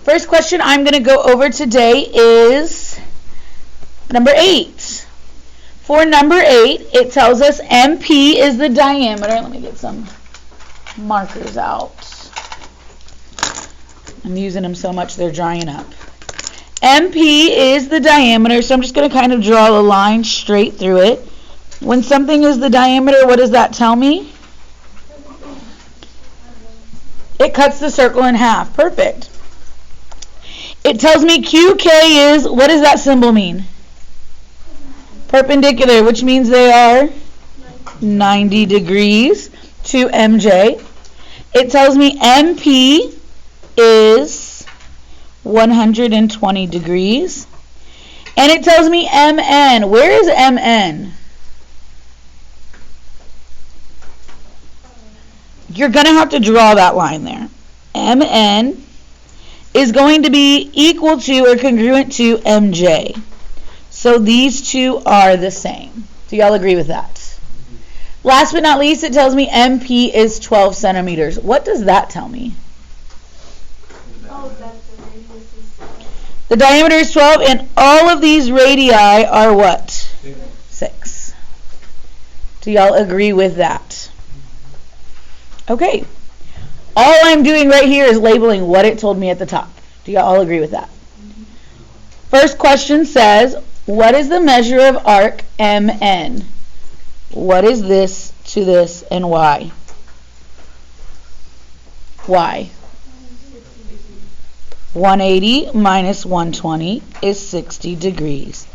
First question I'm going to go over today is number 8. For number 8, it tells us MP is the diameter. Let me get some markers out. I'm using them so much they're drying up. MP is the diameter, so I'm just going to kind of draw a line straight through it. When something is the diameter, what does that tell me? It cuts the circle in half. Perfect. It tells me QK is, what does that symbol mean? Perpendicular, which means they are 90 degrees to MJ. It tells me MP is 120 degrees. And it tells me MN. Where is MN? You're going to have to draw that line there. MN is going to be equal to or congruent to MJ. So these two are the same. Do y'all agree with that? Last but not least, it tells me MP is 12 centimeters. What does that tell me? The diameter is 12, and all of these radii are what? 6. Do y'all agree with that? Okay. All I'm doing right here is labeling what it told me at the top. Do y'all all agree with that? First question says, what is the measure of arc MN? What is this to this and why? Why? 180 minus 120 is 60 degrees.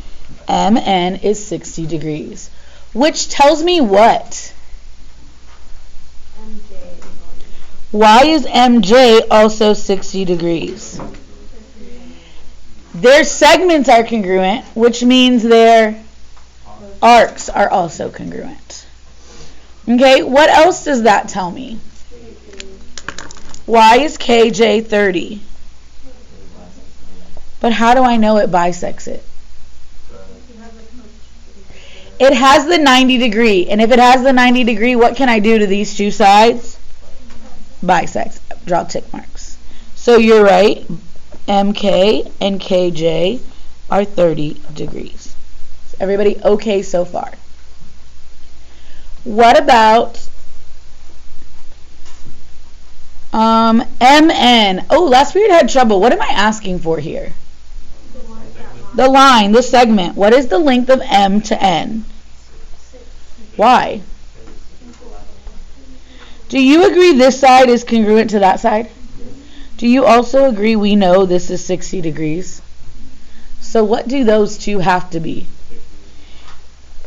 MN is 60 degrees. Which tells me what? MJ. Why is MJ also 60 degrees? Their segments are congruent, which means their arcs are also congruent. Okay, what else does that tell me? Why is KJ 30? But how do I know it bisects it? It has the 90 degree, and if it has the 90 degree, what can I do to these two sides? Bisects. Draw tick marks. So you're right. MK and KJ are 30 degrees. Is everybody okay so far? What about MN? Oh, last period I had trouble. What am I asking for here? The line, the segment. What is the length of M to N? Why? Do you agree this side is congruent to that side? Do you also agree we know this is 60 degrees? So what do those two have to be?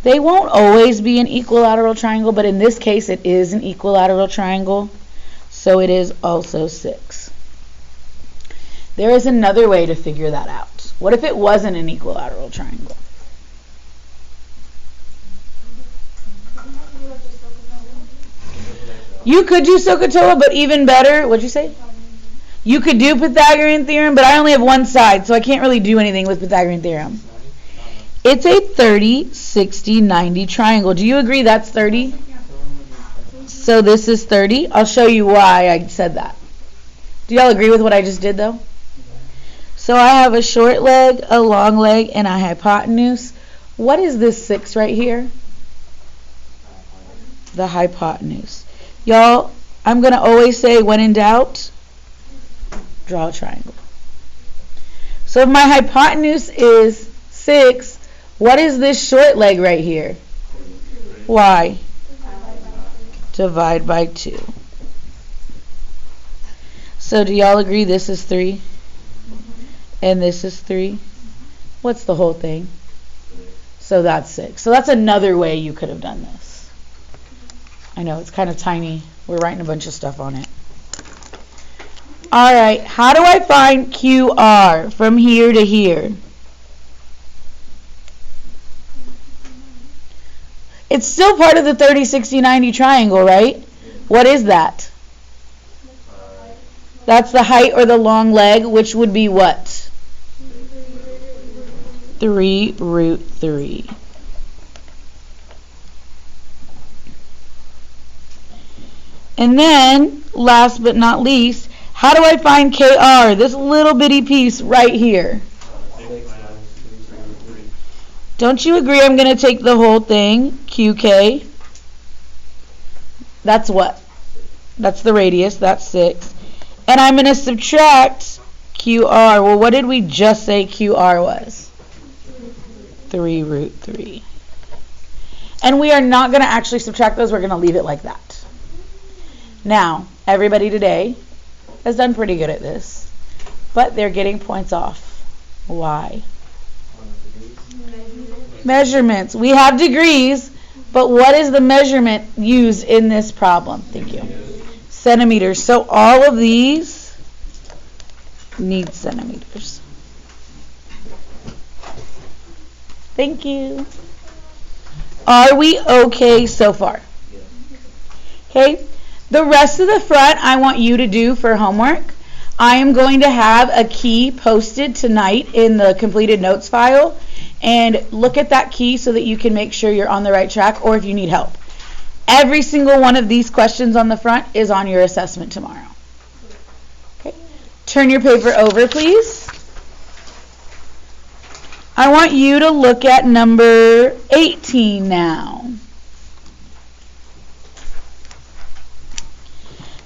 They won't always be an equilateral triangle, but in this case it is an equilateral triangle, so it is also 6. There is another way to figure that out. What if it wasn't an equilateral triangle? You could do SOHCAHTOA, but even better, what'd you say? You could do Pythagorean theorem, but I only have one side, so I can't really do anything with Pythagorean theorem. It's a 30, 60, 90 triangle. Do you agree that's 30? So this is 30. I'll show you why I said that. Do y'all agree with what I just did, though? So I have a short leg, a long leg, and a hypotenuse. What is this 6 right here? The hypotenuse. Y'all, I'm going to always say, when in doubt, draw a triangle. So if my hypotenuse is 6, what is this short leg right here? Why? Divide by 2. So do y'all agree this is 3? And this is 3? What's the whole thing? So that's 6. So that's another way you could have done this. I know, it's kind of tiny. We're writing a bunch of stuff on it. All right, how do I find QR from here to here? It's still part of the 30, 60, 90 triangle, right? What is that? That's the height or the long leg, which would be what? 3 root 3. And then, last but not least, How do I find KR? This little bitty piece right here. Don't you agree I'm going to take the whole thing, QK? That's what? That's the radius, that's 6. And I'm going to subtract QR. Well, what did we just say QR was? 3 root 3. And we are not going to actually subtract those. We're going to leave it like that. Now, everybody today has done pretty good at this, but they're getting points off. Why? Measurements. We have degrees, but what is the measurement used in this problem? Thank you. Centimeters. So all of these need centimeters. Thank you. Are we okay so far? Okay. The rest of the front I want you to do for homework. I am going to have a key posted tonight in the completed notes file, and look at that key so that you can make sure you're on the right track, or if you need help. Every single one of these questions on the front is on your assessment tomorrow. Okay. Turn your paper over, please. I want you to look at number 18 now.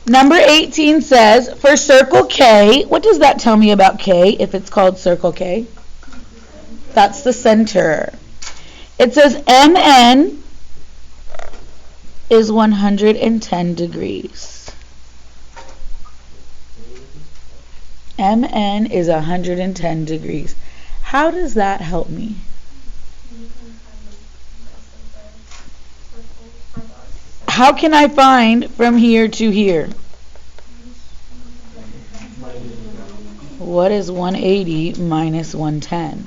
Number 18 says, for circle K, what does that tell me about K if it's called circle K? That's the center. It says MN is 110 degrees. MN is 110 degrees. How does that help me? How can I find from here to here? What is 180 minus 110?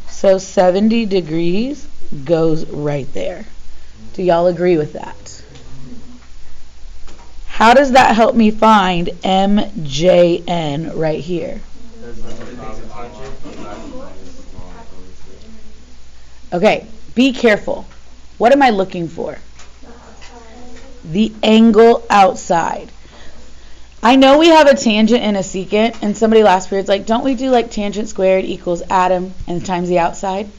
So 70 degrees goes right there. Do y'all agree with that? How does that help me find MJN right here? Okay, be careful. What am I looking for? The angle outside. I know we have a tangent and a secant, and somebody last period's like, don't we do like tangent squared equals Adam and times the outside?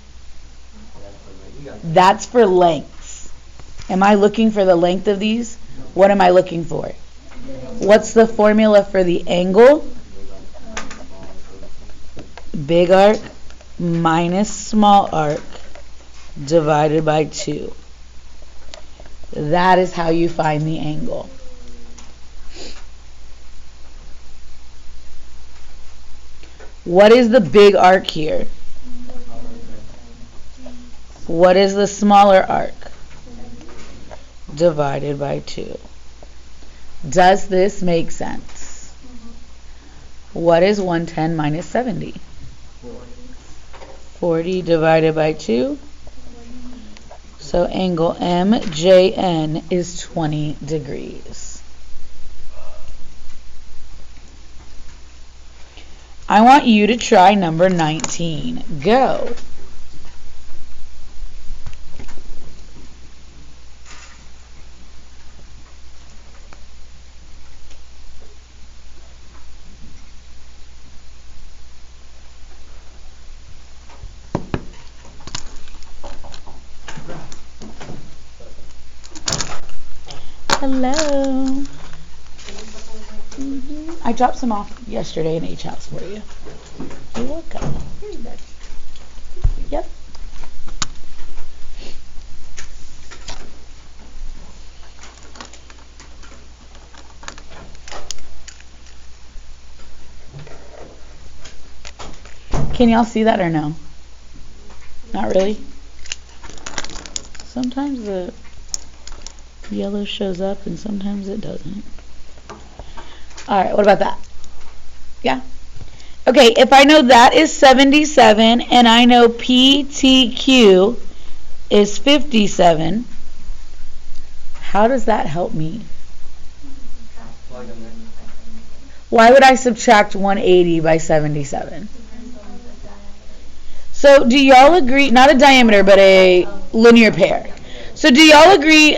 That's for lengths. Am I looking for the length of these? What am I looking for? What's the formula for the angle? Big arc minus small arc divided by 2. That is how you find the angle. What is the big arc here? What is the smaller arc? Divided by 2. Does this make sense? What is 110 minus 70? 40 divided by 2. So angle MJN is 20 degrees. I want you to try number 19. Go. Hello. I dropped some off yesterday in H House for you. You're welcome. Yep. Can y'all see that or no? Not really? Sometimes the yellow shows up and sometimes it doesn't. Alright, what about that? Yeah? Okay, if I know that is 77 and I know PTQ is 57, how does that help me? Why would I subtract 180 by 77? So do y'all agree, not a diameter, but a linear pair. So do y'all agree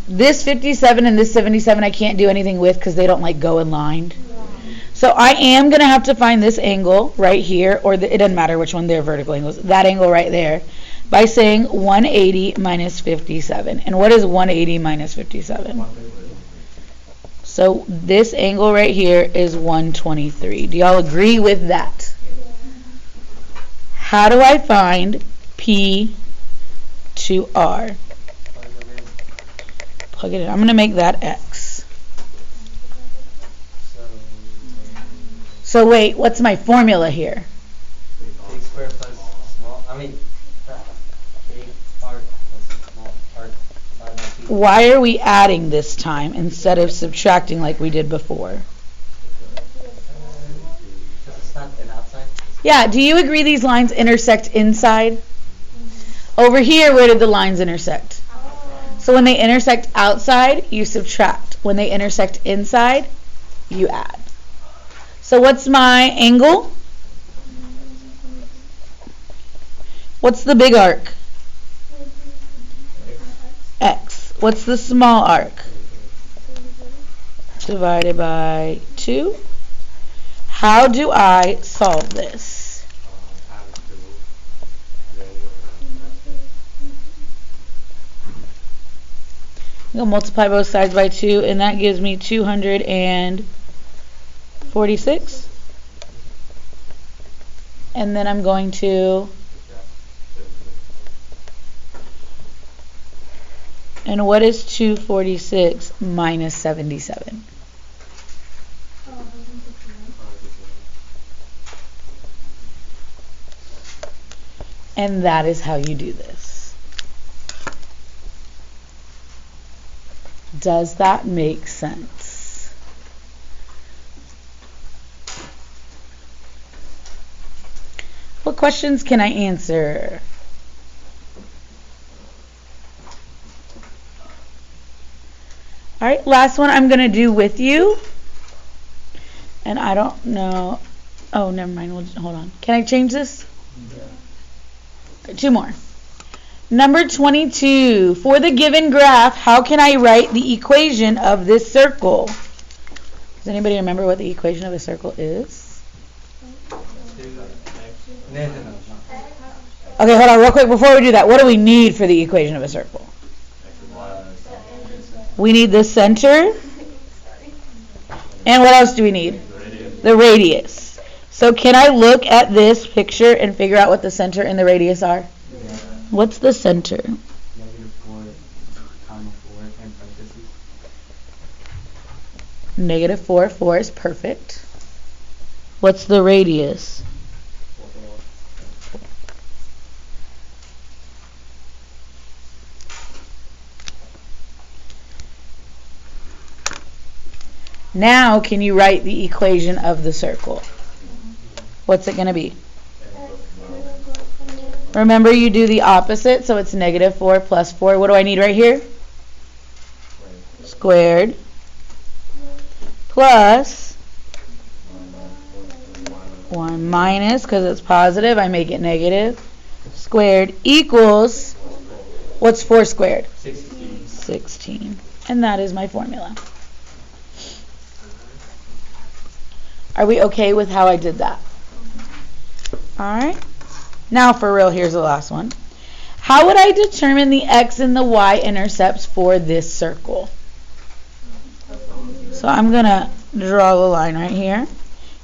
this 57 and this 77 I can't do anything with because they don't like go in line? So I am going to have to find this angle right here, or it doesn't matter which one, they're vertical angles, that angle right there, by saying 180 minus 57. And what is 180 minus 57? So this angle right here is 123. Do y'all agree with that? How do I find P to R? Plug it in. I'm going to make that X. So wait, what's my formula here? Big square plus small, big part plus small part divided by 2. Why are we adding this time instead of subtracting like we did before? Because it's not an outside. Yeah, do you agree these lines intersect inside? Over here, where did the lines intersect? So when they intersect outside, you subtract. When they intersect inside, you add. So what's my angle? What's the big arc? X. What's the small arc? Divided by 2. How do I solve this? I'm going to multiply both sides by 2, and that gives me 246. And then I'm going to... And what is 246 minus 77? And that is how you do this. Does that make sense? What questions can I answer? All right, last one I'm going to do with you. And I don't know. Oh, never mind. Hold on. Can I change this? Yeah. Okay, 2 more. Number 22. For the given graph, how can I write the equation of this circle? Does anybody remember what the equation of a circle is? Okay, hold on real quick. Before we do that, what do we need for the equation of a circle? We need the center. And what else do we need? The radius. So can I look at this picture and figure out what the center and the radius are? Yeah. What's the center? -4, comma 4, and parentheses. -4, 4 is perfect. What's the radius? 4. Now, can you write the equation of the circle? What's it going to be? Remember, you do the opposite, so it's -4 plus 4. What do I need right here? Squared. Plus 1 minus, because it's positive, I make it negative. Squared equals, what's 4 squared? 16. And that is my formula. Are we okay with how I did that? Alright. Now for real, here's the last one. How would I determine the x and the y intercepts for this circle? So I'm going to draw the line right here.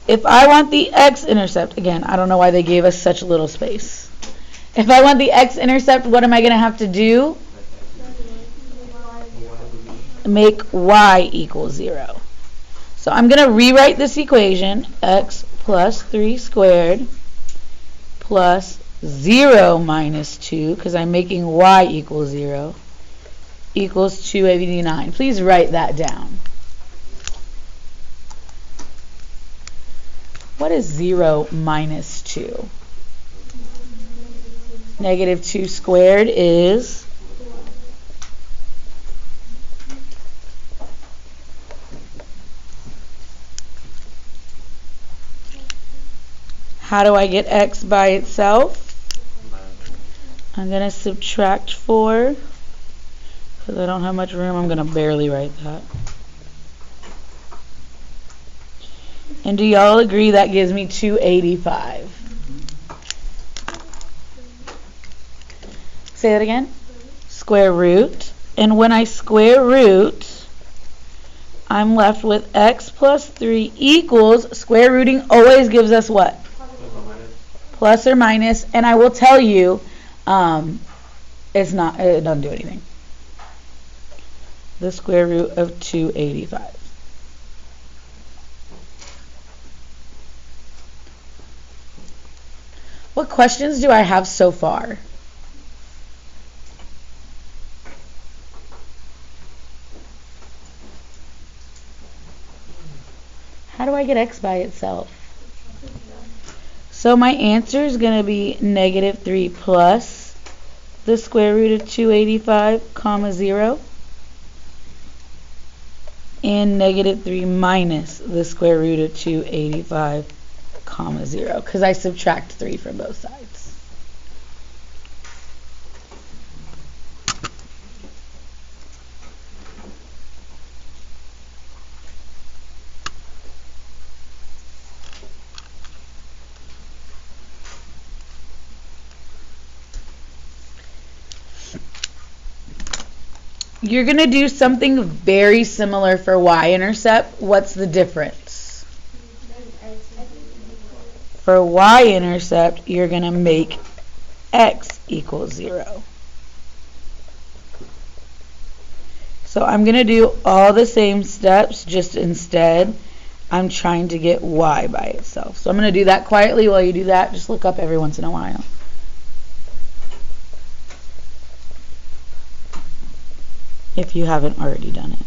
If I want the x-intercept, again, I don't know why they gave us such little space. If I want the x-intercept, what am I going to have to do? Make y equal 0. So I'm going to rewrite this equation, x plus 3 squared plus 0 minus 2, because I'm making y equal 0, equals 289. Please write that down. What is 0 minus 2? -2 squared is... How do I get x by itself? I'm going to subtract 4. Because I don't have much room, I'm going to barely write that. And do y'all agree that gives me 285? Say that again. Square root. And when I square root, I'm left with x plus 3 equals, square rooting always gives us what? Plus or minus. And I will tell you, it doesn't do anything. The square root of 285. What questions do I have so far? How do I get x by itself? So my answer is going to be negative 3 plus the square root of 285, comma 0. And negative 3 minus the square root of 285, comma 0. Because I subtract 3 from both sides. You're going to do something very similar for y-intercept. What's the difference? For y-intercept, you're going to make x equals 0. So I'm going to do all the same steps, just instead I'm trying to get y by itself. So I'm going to do that quietly while you do that. Just look up every once in a while. If you haven't already done it.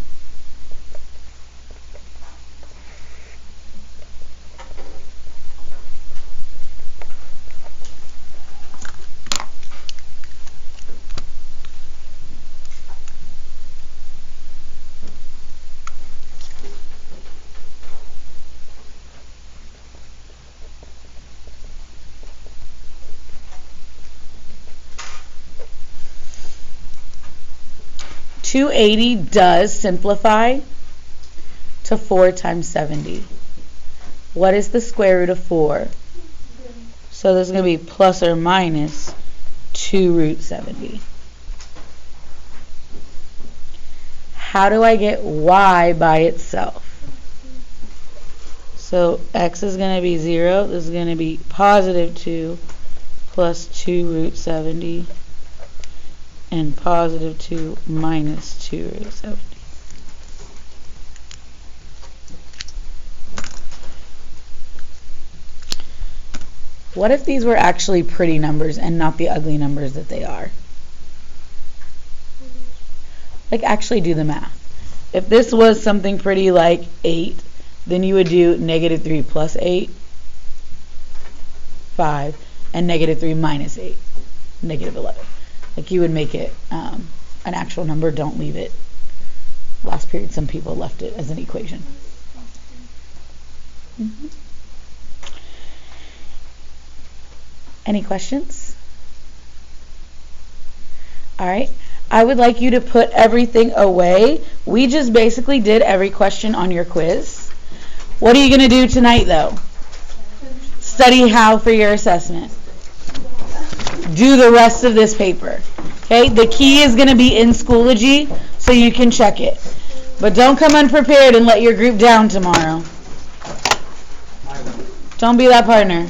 $280 does simplify to 4 times 70. What is the square root of 4? So this is going to be plus or minus 2 root 70. How do I get y by itself? So x is going to be 0. This is going to be positive 2 plus 2 root 70. And positive 2 minus 2 root 70. What if these were actually pretty numbers and not the ugly numbers that they are? Like, actually do the math. If this was something pretty like 8, then you would do negative 3 plus 8, 5, and negative 3 minus 8, negative 11. Like, you would make it an actual number. Don't leave it. Last period, some people left it as an equation. Any questions? All right. I would like you to put everything away. We just basically did every question on your quiz. What are you going to do tonight, though? Study how for your assessment. Do the rest of this paper. Okay? The key is going to be in Schoology, so you can check it. But don't come unprepared and let your group down tomorrow. Don't be that partner.